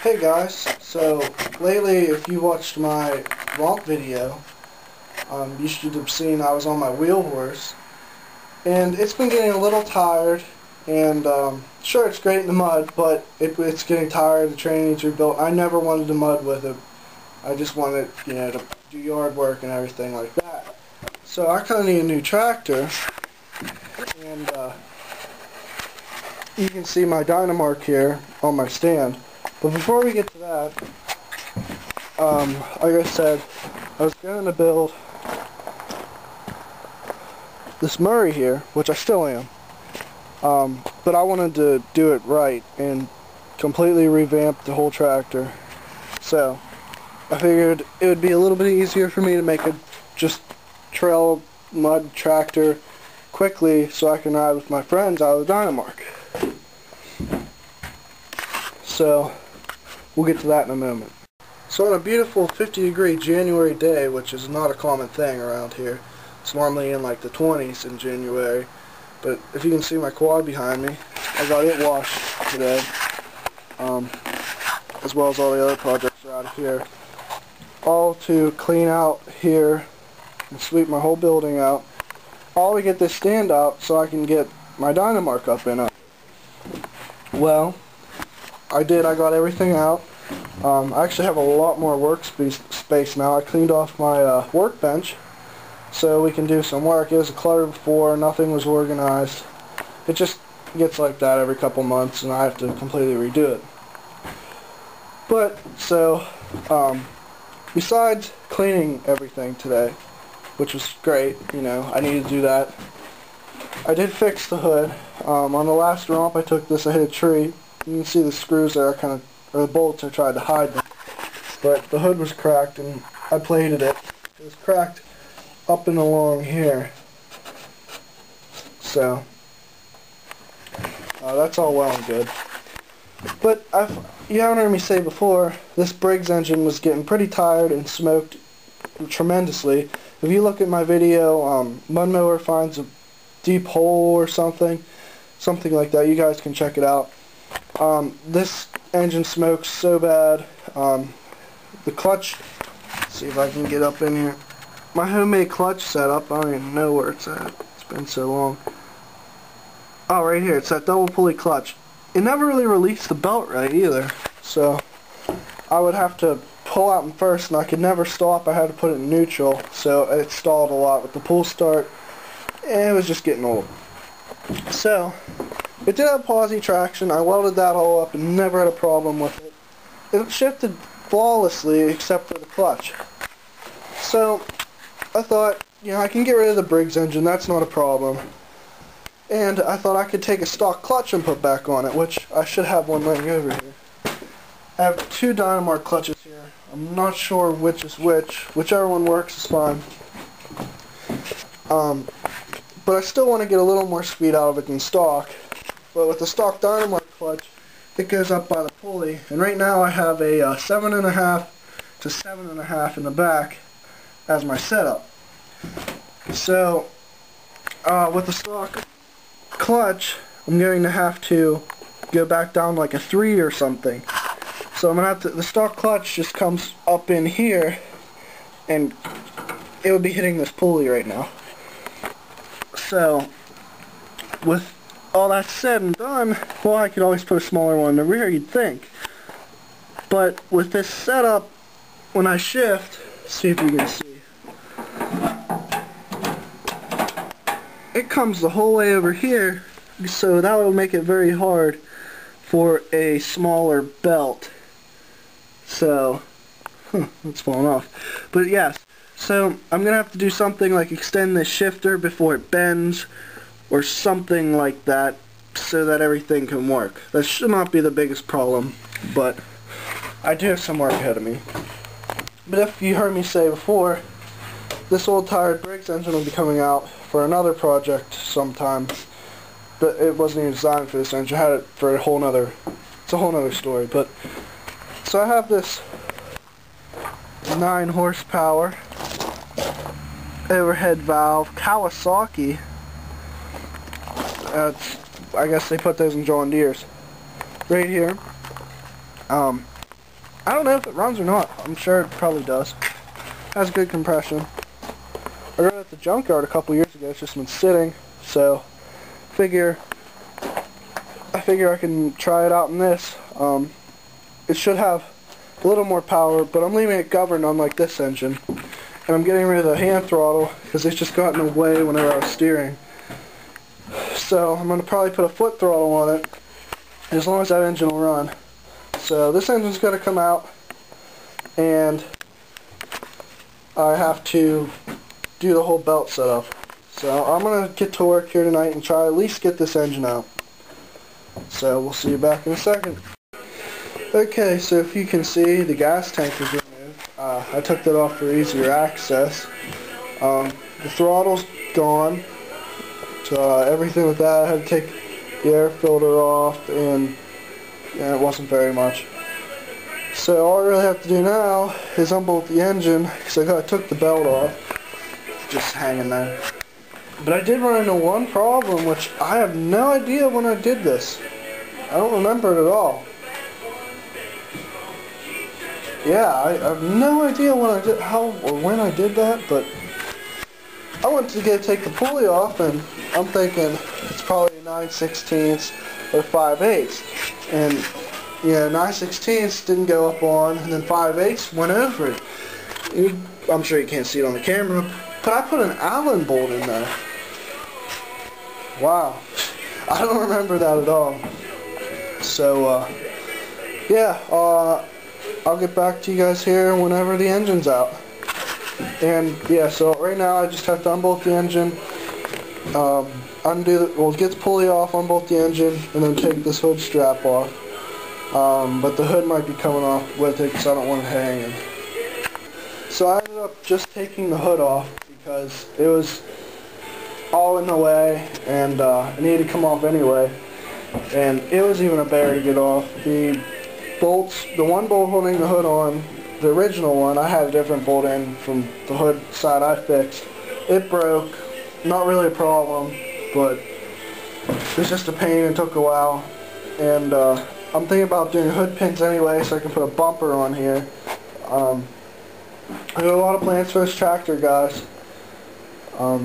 Hey guys, so lately if you watched my romp video, you should have seen I was on my wheel horse, and it's been getting a little tired, and sure it's great in the mud, but it's getting tired, the train needs rebuilt. I never wanted to mud with it. I just wanted, to do yard work and everything like that. So I kind of need a new tractor, and you can see my Dynamark here on my stand. But before we get to that, like I said, I was going to build this Mower here, which I still am. But I wanted to do it right and completely revamp the whole tractor. So I figured it would be a little bit easier for me to make a just trail mud tractor quickly so I can ride with my friends out of the Dynamark. So we'll get to that in a moment. So on a beautiful 50-degree January day, which is not a common thing around here, it's normally in like the 20s in January, but if you can see my quad behind me, I got it washed today, as well as all the other projects around here, all to clean out here and sweep my whole building out, all to get this stand out so I can get my Dynamark up and up. Well, I got everything out. I actually have a lot more workspace now. I cleaned off my workbench so we can do some work. It was cluttered before, nothing was organized. It just gets like that every couple months and I have to completely redo it. But, so, besides cleaning everything today, which was great, I needed to do that, I did fix the hood. On the last romp I took this, I hit a tree. You can see the screws there, or the bolts, I tried to hide them. But the hood was cracked and I plated it. It was cracked up and along here. So, that's all well and good. But you haven't heard me say before, this Briggs engine was getting pretty tired and smoked tremendously. If you look at my video, Mud Mower finds a deep hole or something like that, you guys can check it out. This engine smokes so bad. The clutch, let's see if I can get up in here. My homemade clutch setup, I don't even know where it's at. It's been so long. Oh, right here, it's that double pulley clutch. It never really released the belt right either. So I would have to pull out in first and I could never stop. I had to put it in neutral. So it stalled a lot with the pull start. And it was just getting old. So it did have posi traction. I welded that all up and never had a problem with it. It shifted flawlessly except for the clutch. So I thought, I can get rid of the Briggs engine, that's not a problem. And I thought I could take a stock clutch and put back on it, which I should have one laying over here. I have two Dynamark clutches here. I'm not sure which is which. Whichever one works is fine. But I still want to get a little more speed out of it than stock. But with the stock Dynamark clutch, it goes up by the pulley. And right now I have a 7.5 to 7.5 in the back as my setup. So, with the stock clutch, I'm going to have to go back down like a 3 or something. So I'm going to have to, the stock clutch just comes up in here, and it would be hitting this pulley right now. So, with all that said and done, well, I could always put a smaller one in the rear, you'd think. But with this setup, when I shift, see if you can see, it comes the whole way over here, so that will make it very hard for a smaller belt. So, it's falling off. But yes, so I'm going to have to do something like extend this shifter before it bends, or something like that, so that everything can work. That should not be the biggest problem, but I do have some work ahead of me. But if you heard me say before, this old tired Briggs engine will be coming out for another project sometime, but it wasn't even designed for this engine. I had it for a whole nother, it's a whole nother story. But so I have this 9 horsepower overhead valve Kawasaki. I guess they put those in John Deere's right here. I don't know if it runs or not. I'm sure it probably does. Has good compression. I got it at the junkyard a couple years ago. It's just been sitting, so I figure I can try it out in this. It should have a little more power, but I'm leaving it governed unlike this engine. And I'm getting rid of the hand throttle because it's just got in the way whenever I was steering. So I'm going to probably put a foot throttle on it as long as that engine will run. So this engine's going to come out, and I have to do the whole belt setup. So I'm going to get to work here tonight and try at least get this engine out. So we'll see you back in a second. Okay, so if you can see, the gas tank is removed. I took that off for easier access. The throttle's gone. So everything with that, I had to take the air filter off, and yeah, it wasn't very much. So all I really have to do now is unbolt the engine, because I took the belt off, just hanging there. But I did run into one problem, which I have no idea when I did this. I don't remember it at all. Yeah, I have no idea when I did, how or when I did that, but I went to take the pulley off, and I'm thinking it's probably 9/16 or 5/8, and yeah, 9/16 didn't go up on, and then 5/8 went over it. I'm sure you can't see it on the camera, but I put an Allen bolt in there. Wow, I don't remember that at all. So yeah, I'll get back to you guys here whenever the engine's out. And yeah, so right now I just have to unbolt the engine, get the pulley off, unbolt the engine, and then take this hood strap off. But the hood might be coming off with it because I don't want it hanging. So I ended up just taking the hood off because it was all in the way, and it needed to come off anyway. And it was even a bear to get off. The one bolt holding the hood on, the original one, I had a different bolt in from the hood side I fixed. It broke, not really a problem, but it was just a pain and took a while. And I'm thinking about doing hood pins anyway, so I can put a bumper on here. I got a lot of plans for this tractor, guys. So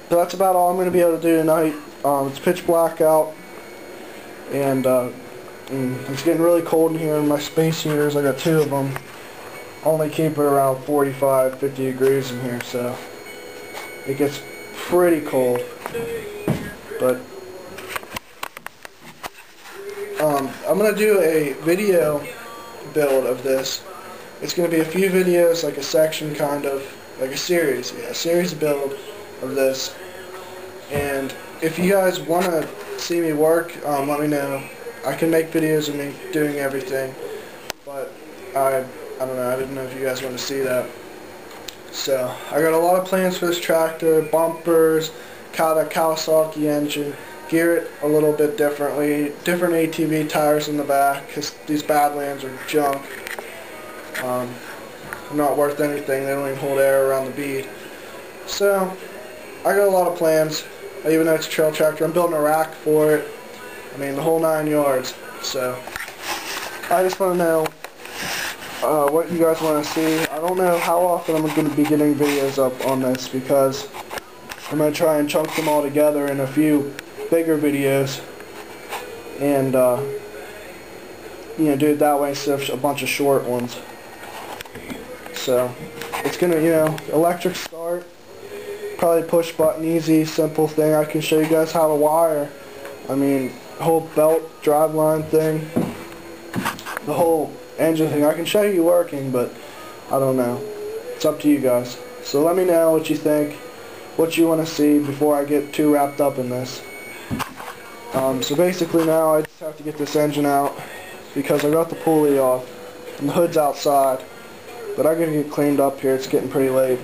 that's about all I'm going to be able to do tonight. It's pitch black out, and it's getting really cold in here. My space heaters, I got 2 of them, only keep it around 45, 50 degrees in here, so it gets pretty cold. But I'm going to do a video build of this. It's going to be a few videos, like a section kind of, like a series, yeah, a series build of this. And if you guys want to see me work, let me know. I can make videos of me doing everything, but I don't know, I didn't know if you guys want to see that. So I got a lot of plans for this tractor: bumpers, Kawasaki engine, gear it a little bit differently, different ATV tires in the back, because these Badlands are junk. Not worth anything, they don't even hold air around the bead. So I got a lot of plans. Even though it's a trail tractor, I'm building a rack for it. I mean, the whole 9 yards. So I just want to know what you guys want to see. I don't know how often I'm going to be getting videos up on this, because I'm going to try and chunk them all together in a few bigger videos, and you know, do it that way instead of a bunch of short ones. So it's going to, you know, electric start, probably push button, easy, simple thing. I can show you guys how to wire. I mean, the whole belt driveline thing, the whole engine thing. I can show you working, but I don't know. It's up to you guys. So let me know what you think, what you want to see before I get too wrapped up in this. So basically now I just have to get this engine out, because I got the pulley off and the hood's outside, but I gotta get cleaned up here. It's getting pretty late.